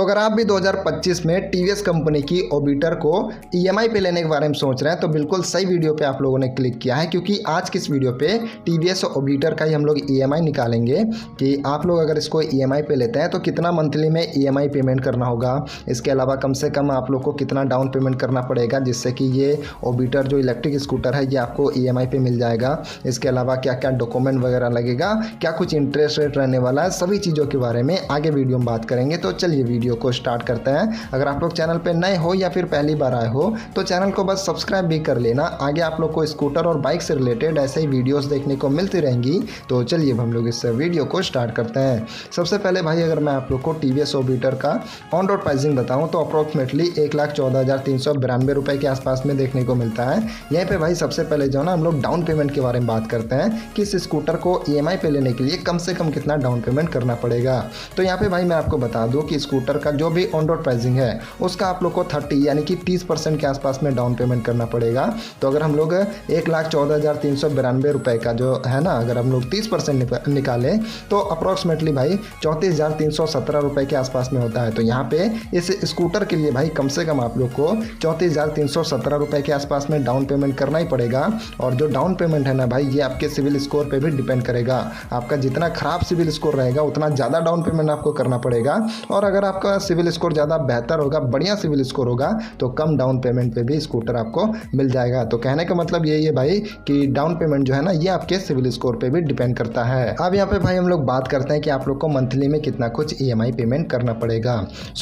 अगर आप भी 2025 में टीवीएस कंपनी की ओबिटर को ईएमआई पे लेने के बारे में सोच रहे हैं तो बिल्कुल सही वीडियो पे आप लोगों ने क्लिक किया है, क्योंकि आज की इस वीडियो पे टीवीएस ओबिटर का ही हम लोग ईएमआई निकालेंगे कि आप लोग अगर इसको ईएमआई पे लेते हैं तो कितना मंथली में ईएमआई पेमेंट करना होगा। इसके अलावा कम से कम आप लोग को कितना डाउन पेमेंट करना पड़ेगा जिससे कि ये ओबिटर जो इलेक्ट्रिक स्कूटर है ये आपको ईएमआई पे मिल जाएगा। इसके अलावा क्या क्या डॉक्यूमेंट वगैरह लगेगा, क्या कुछ इंटरेस्ट रेट रहने वाला है, सभी चीज़ों के बारे में आगे वीडियो में बात करेंगे। तो चलिए वीडियो को स्टार्ट करते हैं। अगर आप लोग चैनल पे नए हो या फिर पहली बार आए हो तो चैनल को बस सब्सक्राइब भी कर लेना। आगे आप लोग को स्कूटर और बाइक से रिलेटेड ऐसे ही वीडियोस देखने को मिलती रहेंगी। तो चलिए हम लोग इस वीडियो को स्टार्ट करते हैं। सबसे पहले भाई अगर मैं आप लोग को टीवीएस ओबिटर का ऑन रोड प्राइसिंग बताऊं तो अप्रोक्सीमेटली 1,14,392 रुपये के आसपास में देखने को मिलता है। यहीं पे भाई सबसे पहले जो है ना हम लोग डाउन पेमेंट के बारे में बात करते हैं कि इस स्कूटर को ईएमआई पे लेने के लिए कम से कम कितना डाउन पेमेंट करना पड़ेगा। तो यहाँ पे भाई मैं आपको बता दूं कि स्कूटर का जो भी ऑन रोड प्राइसिंग है उसका आप लोग को 30 यानी कि 30% के आसपास में डाउन पेमेंट करना पड़ेगा। तो अगर हम लोग 1,14,392 रुपये का जो है ना अगर हम लोग 30% निकालें तो अप्रोक्सीमेटली भाई 34,317 रुपये के आसपास में होता है। तो यहाँ पे इस स्कूटर के लिए भाई कम से कम आप लोग को 34,317 रुपये के आसपास में डाउन पेमेंट करना ही पड़ेगा। और जो डाउन पेमेंट है ना भाई ये आपके सिविल स्कोर पे भी डिपेंड करेगा। आपका जितना खराब सिविल स्कोर रहेगा उतना ज़्यादा डाउन पेमेंट आपको करना पड़ेगा, और अगर आपका सिविल स्कोर ज़्यादा बेहतर होगा, बढ़िया सिविल स्कोर होगा तो कम डाउन पेमेंट पे भी स्कूटर आपको मिल जाएगा। तो कहने का मतलब यही है भाई कि डाउन पेमेंट जो है ना ये आपके सिविल स्कोर पे भी डिपेंड करता है। अब यहाँ पे भाई हम लोग बात करते हैं कि आप लोग को मंथली में कितना कुछ ईएमआई पेमेंट करना पड़ेगा।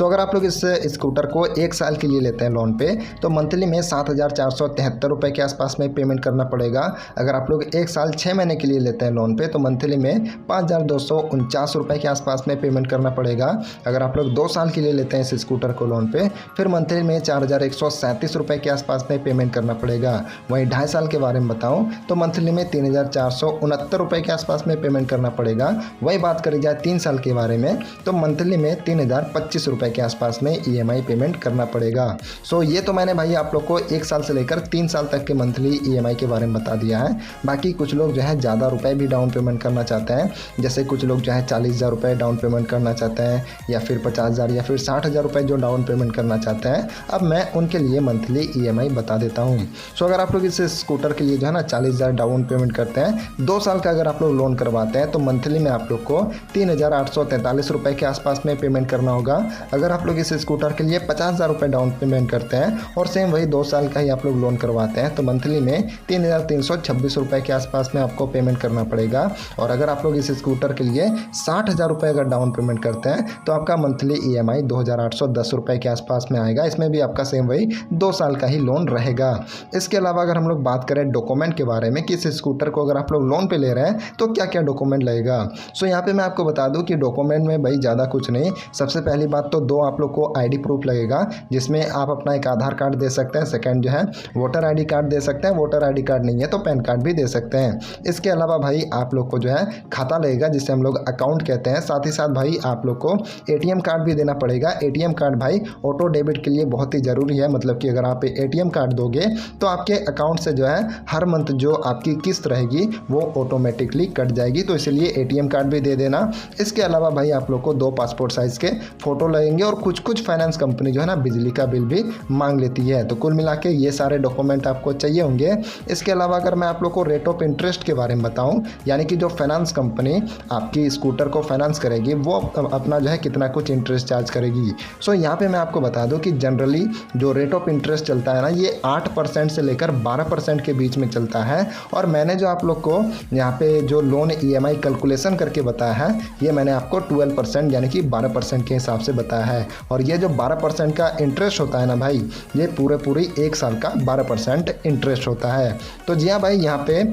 अगर आप लोग इस स्कूटर को 1 साल के लिए लेते हैं लोन पे तो मंथली में 7,473 रुपये के आसपास में पेमेंट करना पड़ेगा। अगर आप लोग 1 साल 6 महीने के लिए लेते हैं लोन पे तो मंथली में 5,249 रुपये के आसपास में पेमेंट करना पड़ेगा। अगर आप लोग 2 साल के लिए लेते हैं इस स्कूटर को लोन पे फिर मंथली में 4,137 रुपये के आसपास में पेमेंट करना पड़ेगा। वहीं 2.5 साल के बारे में बताऊं तो मंथली में 3,469 रुपये के आसपास में पेमेंट करना पड़ेगा। वही बात करी जाए 3 साल के बारे में तो मंथली में 3,025 रुपये के आसपास में ईएमआई पेमेंट करना पड़ेगा। ये तो मैंने भाई आप लोग को 1 साल से लेकर 3 साल तक के मंथली ईएमआई के बारे में बता दिया है। बाकी कुछ लोग जो है ज़्यादा रुपए भी डाउन पेमेंट करना चाहते हैं, जैसे कुछ लोग जो है 40,000 रुपये डाउन पेमेंट करना चाहते हैं या फिर 50,000 या फिर 60,000 रुपये जो डाउन पेमेंट करना चाहते हैं। अब मैं उनके लिए मंथली ईएमआई बता देता हूँ। अगर आप लोग इस स्कूटर के लिए जो है ना 40,000 डाउन पेमेंट करते हैं, 2 साल का अगर आप लोग लोन करवाते हैं तो मंथली में आप लोग को 3,843 रुपये के आसपास में पेमेंट करना होगा। अगर आप लोग इस स्कूटर के लिए 50,000 रुपये डाउन पेमेंट करते हैं और सेम वही 2 साल का ही आप लोग लोन करवाते हैं तो मंथली में 3,326 रुपये के आसपास में आपको पेमेंट करना पड़ेगा। और अगर आप लोग इस स्कूटर के लिए 60,000 रुपये अगर डाउन पेमेंट करते हैं तो आपका मंथली ईएमआई 2,810 रुपये के आसपास में आएगा। इसमें भी आपका सेम वही 2 साल का ही लोन रहेगा। इसके अलावा अगर हम लोग बात करें डॉक्यूमेंट के बारे में कि इस स्कूटर को अगर आप लोग लोन पे ले रहे हैं तो क्या क्या डॉक्यूमेंट लगेगा। यहाँ पे मैं आपको बता दूं कि डॉक्यूमेंट में भाई ज़्यादा कुछ नहीं। सबसे पहली बात तो 2 आप लोग को आईडी प्रूफ लगेगा जिसमें आप अपना एक आधार कार्ड दे सकते हैं। सेकंड जो है वोटर आईडी कार्ड दे सकते हैं, वोटर आईडी कार्ड नहीं है तो पैन कार्ड भी दे सकते हैं। इसके अलावा भाई आप लोग को जो है खाता लगेगा जिसे हम लोग अकाउंट कहते हैं। साथ ही साथ भाई आप लोग को एटीएम कार्ड भी देना पड़ेगा। एटीएम कार्ड भाई ऑटो डेबिट के लिए बहुत ही ज़रूरी है, मतलब कि अगर आप एटीएम कार्ड दोगे तो आपके अकाउंट से जो है हर मंथ जो आपकी किस्त रहेगी वो ऑटोमेटिकली कट जाएगी, तो इसलिए एटीएम कार्ड भी दे देना। इसके अलावा भाई आप लोग को 2 पासपोर्ट साइज़ के फ़ोटो लगेंगे और कुछ फाइनेंस कंपनी जो है ना बिजली का बिल भी मांग लेती है। तो कुल मिला के ये सारे डॉक्यूमेंट आपको चाहिए होंगे। इसके अलावा अगर मैं आप लोग को रेट ऑफ इंटरेस्ट के बारे में बताऊं, यानी कि जो फाइनेंस कंपनी आपकी स्कूटर को फाइनेंस करेगी वो अपना जो है कितना कुछ इंटरेस्ट चार्ज करेगी। यहाँ पे मैं आपको बता दूं कि जनरली जो रेट ऑफ इंटरेस्ट चलता है ना ये 8% से लेकर 12% के बीच में चलता है। और मैंने जो आप लोग को यहाँ पे जो लोन ईएमआई कैलकुलेशन करके बताया है ये मैंने आपको 12% यानी कि 12% के हिसाब से बताया है। और ये जो 12% का इंटरेस्ट होता है ना भाई ये पूरी 1 साल का 12% इंटरेस्ट होता है। तो जी हाँ भाई यहाँ पे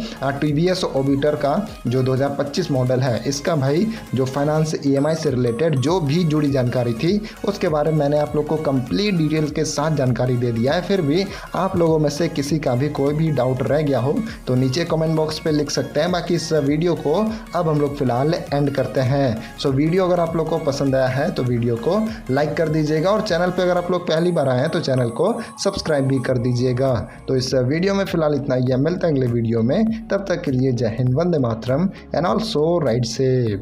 टीवीएस ओबिटर का जो 2025 मॉडल है इसका भाई जो फाइनेंस ईएमआई से रिलेटेड जो भी जुड़ी जानकारी थी उसके बारे में मैंने आप लोग को कंप्लीट डिटेल के साथ जानकारी दे दिया है। फिर भी आप लोगों में से किसी का भी कोई भी डाउट रह गया हो तो नीचे कमेंट बॉक्स पे लिख सकते हैं। बाकी इस वीडियो को अब हम लोग फिलहाल एंड करते हैं। वीडियो अगर आप लोग को पसंद आया है तो वीडियो को लाइक कर दीजिएगा और चैनल पे अगर आप लोग पहली बार आए हैं तो चैनल को सब्सक्राइब भी कर दीजिएगा। तो इस वीडियो में फिलहाल इतना ही है, मिलते हैं अगले वीडियो में। तब तक के लिए जय Hind, Vande Mataram and also ride safe.